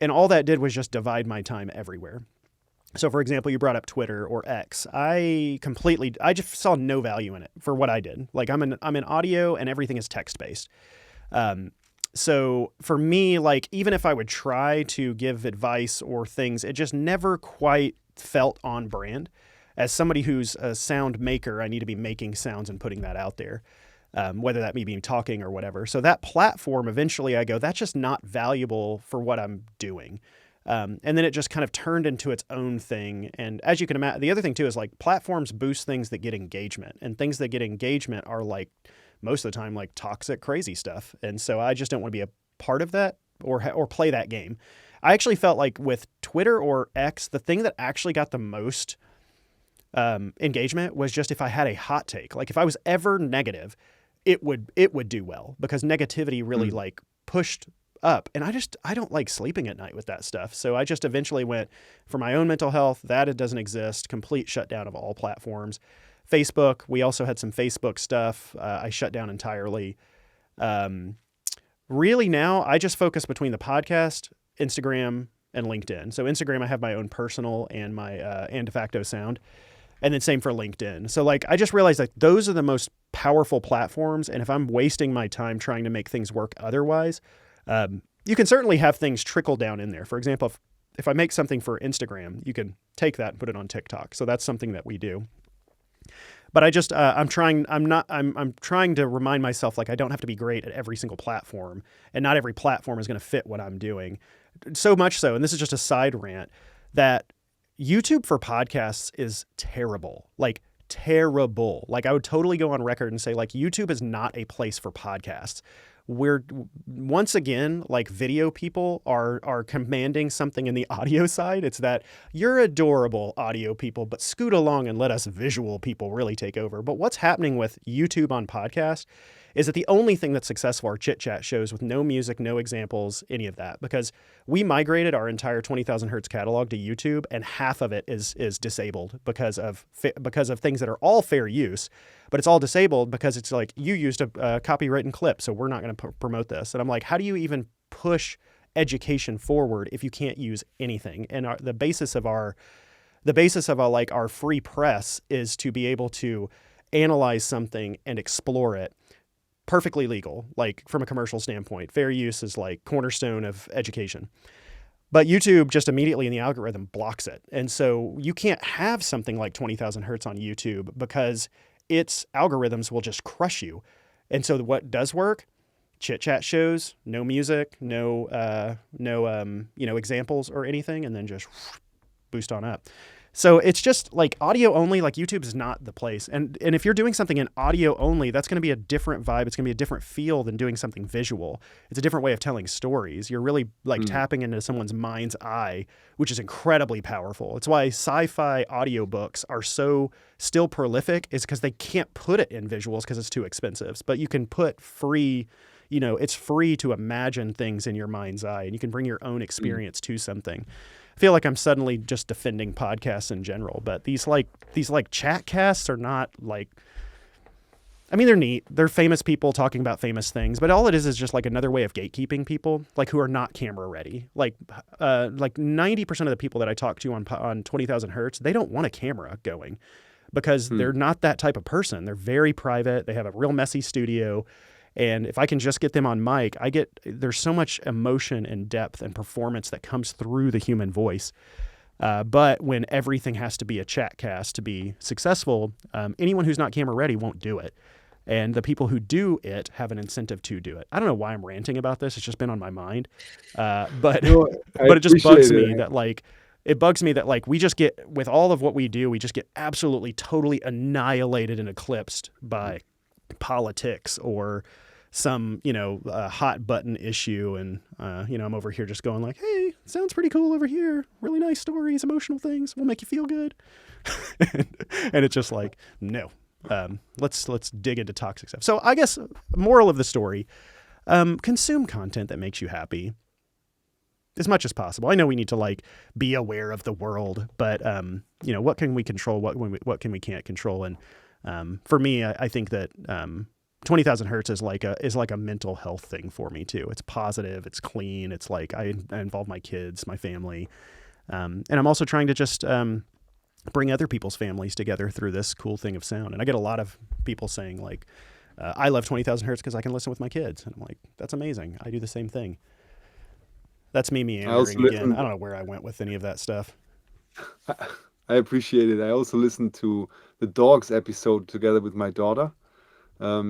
and all that did was just divide my time everywhere. So, for example, you brought up Twitter or X. I just saw no value in it for what I did. Like I'm in audio and everything is text-based. So for me, like even if I would try to give advice or things, it just never quite felt on brand. As somebody who's a sound maker, I need to be making sounds and putting that out there, whether that me being talking or whatever. So that platform, eventually I go, that's just not valuable for what I'm doing. And then it just kind of turned into its own thing. And as you can imagine, the other thing too is like platforms boost things that get engagement, and things that get engagement are like most of the time like toxic, crazy stuff. And so I just don't want to be a part of that or play that game. I actually felt like with Twitter or X, the thing that actually got the most engagement was just if I had a hot take. Like if I was ever negative, it would do well, because negativity really Mm. like pushed up, and I don't like sleeping at night with that stuff. So I just eventually went for my own mental health that it doesn't exist, complete shutdown of all platforms. Facebook, we also had some Facebook stuff. I shut down entirely. Um, Really now I just focus between the podcast, Instagram, and LinkedIn. So Instagram, I have my own personal and my and Defacto Sound, and then same for LinkedIn. So like I just realized like those are the most powerful platforms, and if I'm wasting my time trying to make things work otherwise, you can certainly have things trickle down in there. For example, if I make something for Instagram, you can take that and put it on TikTok. So that's something that we do. But I just I'm trying to remind myself like I don't have to be great at every single platform, and not every platform is going to fit what I'm doing. So much so, and this is just a side rant, that YouTube for podcasts is terrible. Like terrible. Like I would totally go on record and say like YouTube is not a place for podcasts. We're once again like video people are commanding something in the audio side. It's that you're adorable audio people, but scoot along and let us visual people really take over. But what's happening with YouTube on podcast is that the only thing that's successful are chit chat shows with no music, no examples, any of that, because we migrated our entire 20,000 Hertz catalog to YouTube, and half of it is disabled because of things that are all fair use, but it's all disabled because it's like you used a copywritten clip, so we're not going to promote this. And I'm like, how do you even push education forward if you can't use anything? And the basis of our like our free press is to be able to analyze something and explore it perfectly legal, like from a commercial standpoint. Fair use is like cornerstone of education. But YouTube just immediately in the algorithm blocks it. And so you can't have something like 20,000 Hertz on YouTube because its algorithms will just crush you. And so what does work? Chit chat shows, no music, no examples or anything, and then just boost on up. So it's just like audio only, like YouTube is not the place. And if you're doing something in audio only, that's going to be a different vibe. It's going to be a different feel than doing something visual. It's a different way of telling stories. You're really like tapping into someone's mind's eye, which is incredibly powerful. It's why sci-fi audiobooks are so still prolific, is because they can't put it in visuals because it's too expensive. But you can put free, it's free to imagine things in your mind's eye, and you can bring your own experience to something. I feel like I'm suddenly just defending podcasts in general, but these chat casts are not like, I mean, they're neat. They're famous people talking about famous things, but all it is just like another way of gatekeeping people, like who are not camera ready. Like 90% of the people that I talk to on 20,000 Hertz, they don't want a camera going because they're not that type of person. They're very private. They have a real messy studio. And if I can just get them on mic, there's so much emotion and depth and performance that comes through the human voice. But when everything has to be a chat cast to be successful, anyone who's not camera ready won't do it. And the people who do it have an incentive to do it. I don't know why I'm ranting about this. It's just been on my mind. But it just bugs me that we just get, with all of what we do, we just get absolutely, totally annihilated and eclipsed by politics or some, hot button issue. And, I'm over here just going like, hey, sounds pretty cool over here. Really nice stories, emotional things will make you feel good. And it's just like, no, let's dig into toxic stuff. So I guess moral of the story, consume content that makes you happy as much as possible. I know we need to like be aware of the world, but, what can we control? What can we can't control? And, for me, I think that, 20,000 Hertz is like a mental health thing for me too. It's positive, it's clean. It's like I involve my kids, my family. And I'm also trying to just, bring other people's families together through this cool thing of sound. And I get a lot of people saying like, I love 20,000 Hertz because I can listen with my kids. And I'm like, that's amazing. I do the same thing. That's me meandering again. I don't know where I went with any of that stuff. I appreciate it. I also listened to the dogs episode together with my daughter.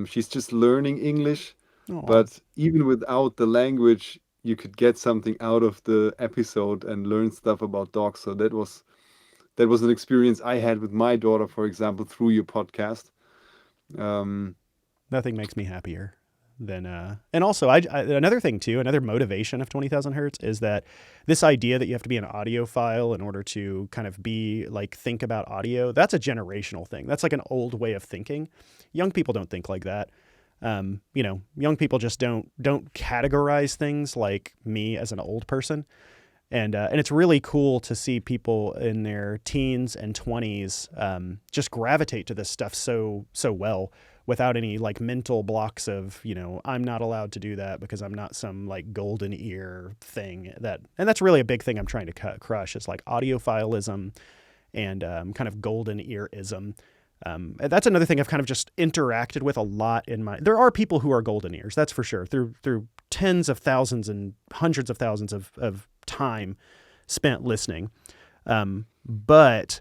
She's just learning English, Aww. but even without the language, you could get something out of the episode and learn stuff about dogs. So that was an experience I had with my daughter, for example, through your podcast. Nothing makes me happier than, and also another thing too, another motivation of 20,000 Hertz is that this idea that you have to be an audiophile in order to kind of be like, think about audio, that's a generational thing. That's like an old way of thinking. Young people don't think like that. Young people just don't categorize things like me as an old person. And it's really cool to see people in their teens and 20s just gravitate to this stuff so well without any like mental blocks of, I'm not allowed to do that because I'm not some like golden ear thing and that's really a big thing I'm trying to crush is like audiophilism and kind of golden earism. And that's another thing I've kind of just interacted with a lot there are people who are golden ears, that's for sure, through tens of thousands and hundreds of thousands of time spent listening. But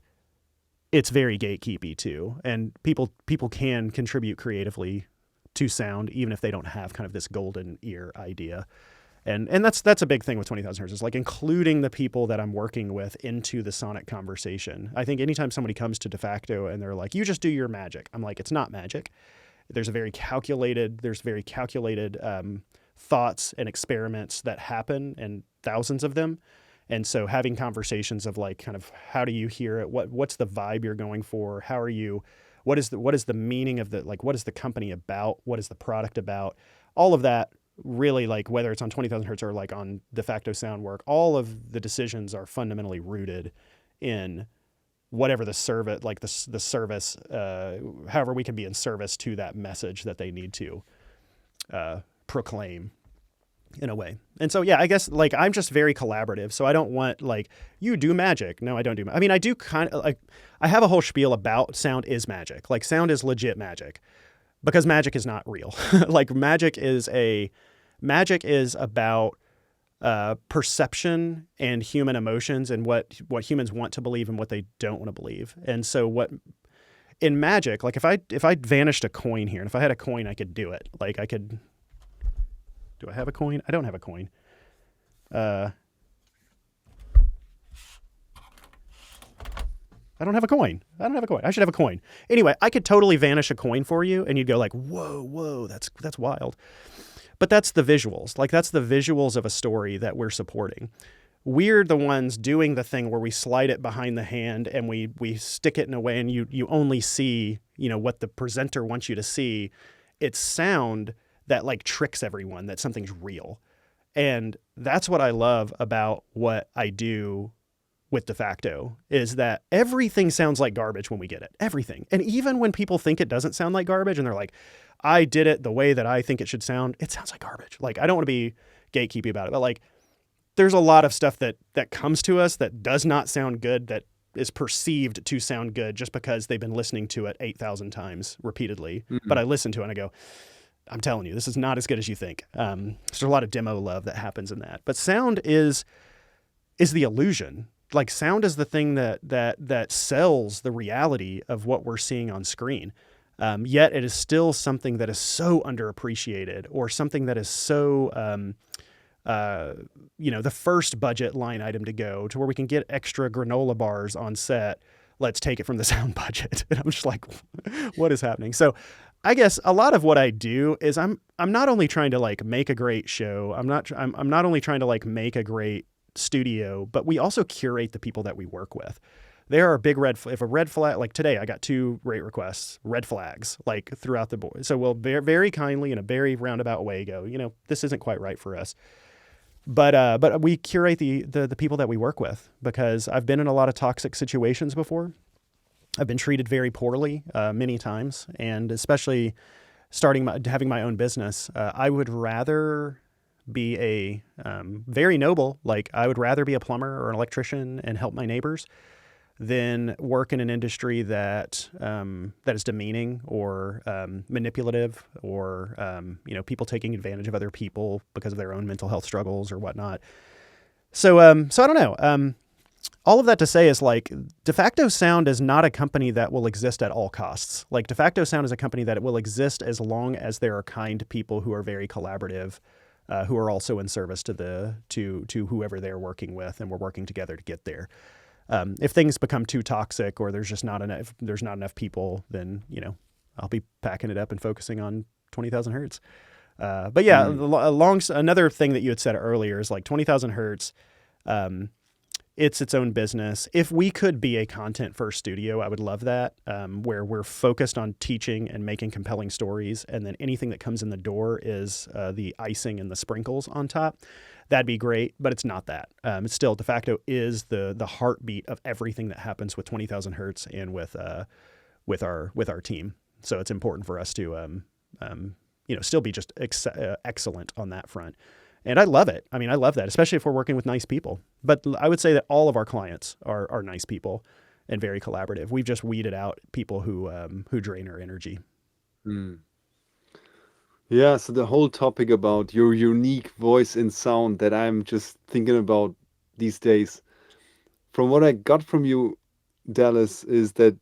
it's very gatekeepy too. And people can contribute creatively to sound, even if they don't have kind of this golden ear idea. And that's a big thing with 20,000 Hertz is like including the people that I'm working with into the sonic conversation. I think anytime somebody comes to Defacto and they're like, you just do your magic. I'm like, it's not magic. There's very calculated thoughts and experiments that happen and thousands of them. And so having conversations of like, kind of how do you hear it? What's the vibe you're going for? What is the meaning of what is the company about? What is the product about? All of that really, like whether it's on 20,000 Hertz or like on Defacto Sound work, all of the decisions are fundamentally rooted in whatever the service, like the service, however we can be in service to that message that they need to proclaim in a way. And so, yeah, I guess like I'm just very collaborative. So I don't want like you do magic. No, I don't do. I mean, I do kind of like I have a whole spiel about sound is magic. Like sound is legit magic because magic is not real. Like magic is about perception and human emotions and what humans want to believe and what they don't want to believe. And so in magic, like if I vanished a coin here and if I had a coin, I could do it. Like I could. Do I have a coin? I don't have a coin. I don't have a coin. I should have a coin. Anyway, I could totally vanish a coin for you and you'd go like, whoa, that's wild. But that's the visuals. Like that's the visuals of a story that we're supporting. We're the ones doing the thing where we slide it behind the hand and we stick it in a way and you only see, what the presenter wants you to see. It's sound that like tricks everyone that something's real. And that's what I love about what I do with Defacto is that everything sounds like garbage when we get it. Everything. And even when people think it doesn't sound like garbage and they're like, I did it the way that I think it should sound, it sounds like garbage. Like I don't want to be gatekeepy about it, but like there's a lot of stuff that comes to us that does not sound good, that is perceived to sound good just because they've been listening to it 8,000 times repeatedly. Mm-hmm. But I listen to it and I go, I'm telling you, this is not as good as you think. There's a lot of demo love that happens in that. But sound is the illusion. Like sound is the thing that sells the reality of what we're seeing on screen. Yet it is still something that is so underappreciated or something that is so, the first budget line item to go to where we can get extra granola bars on set. Let's take it from the sound budget. And I'm just like, what is happening? So I guess a lot of what I do is I'm not only trying to like make a great show. I'm not only trying to like make a great studio, but we also curate the people that we work with. There are big if a red flag, like today, I got 2 rate requests, red flags, like throughout the board. So we'll very kindly in a very roundabout way go, this isn't quite right for us. But we curate the people that we work with because I've been in a lot of toxic situations before. I've been treated very poorly many times, and especially having my own business. I would rather be a very noble, like I would rather be a plumber or an electrician and help my neighbors than work in an industry that is demeaning or manipulative or people taking advantage of other people because of their own mental health struggles or whatnot. So I don't know. All of that to say is like Defacto Sound is not a company that will exist at all costs. Like Defacto Sound is a company that will exist as long as there are kind people who are very collaborative who are also in service to whoever they're working with, and we're working together to get there. If things become too toxic or there's not enough people, then I'll be packing it up and focusing on 20,000 Hertz. But yeah, another thing that you had said earlier is like 20,000 Hertz. It's its own business. If we could be a content first studio, I would love that, where we're focused on teaching and making compelling stories. And then anything that comes in the door is the icing and the sprinkles on top. That'd be great, but it's not that. It's still, Defacto is the heartbeat of everything that happens with 20,000 Hertz and with our team. So it's important for us to still be just excellent on that front. And I love it. I mean, I love that, especially if we're working with nice people. But I would say that all of our clients are nice people and very collaborative. We've just weeded out people who drain our energy. Yeah, so the whole topic about your unique voice and sound that I'm just thinking about these days, from what I got from you, Dallas, is that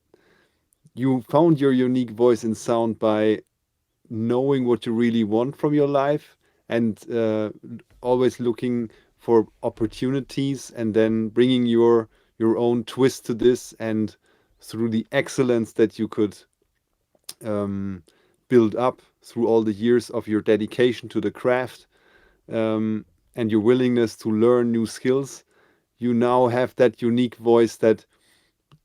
you found your unique voice and sound by knowing what you really want from your life and always looking for opportunities and then bringing your own twist to this, and through the excellence that you could build up through all the years of your dedication to the craft and your willingness to learn new skills, you now have that unique voice that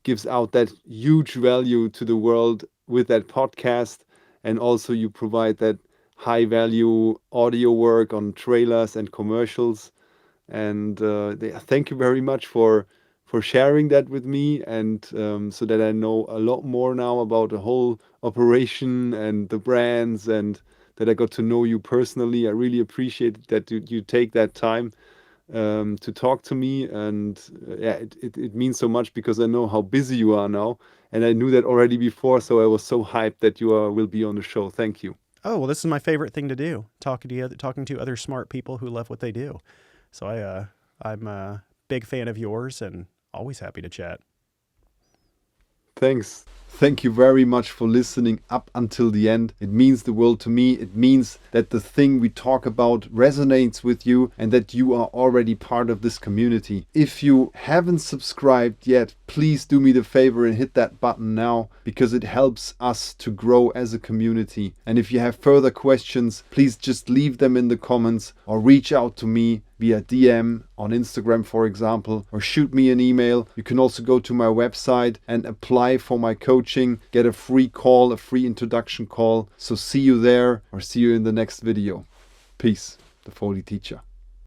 gives out that huge value to the world with that podcast. And also you provide that high value audio work on trailers and commercials. And thank you very much for sharing that with me, and so that I know a lot more now about the whole operation and the brands, and that I got to know you personally. I really appreciate that you take that time to talk to me, and it means so much because I know how busy you are now, and I knew that already before, so I was so hyped that you will be on the show. Thank you. Oh, well, this is my favorite thing to do, talking to other smart people who love what they do. So I'm a big fan of yours and always happy to chat. Thanks. Thank you very much for listening up until the end. It means the world to me. It means that the thing we talk about resonates with you and that you are already part of this community. If you haven't subscribed yet, please do me the favor and hit that button now, because it helps us to grow as a community. And if you have further questions, please just leave them in the comments or reach out to me via DM on Instagram, for example, or shoot me an email. You can also go to my website and apply for my coaching, get a free call, a free introduction call. So see you there, or see you in the next video. Peace, the Foley Teacher.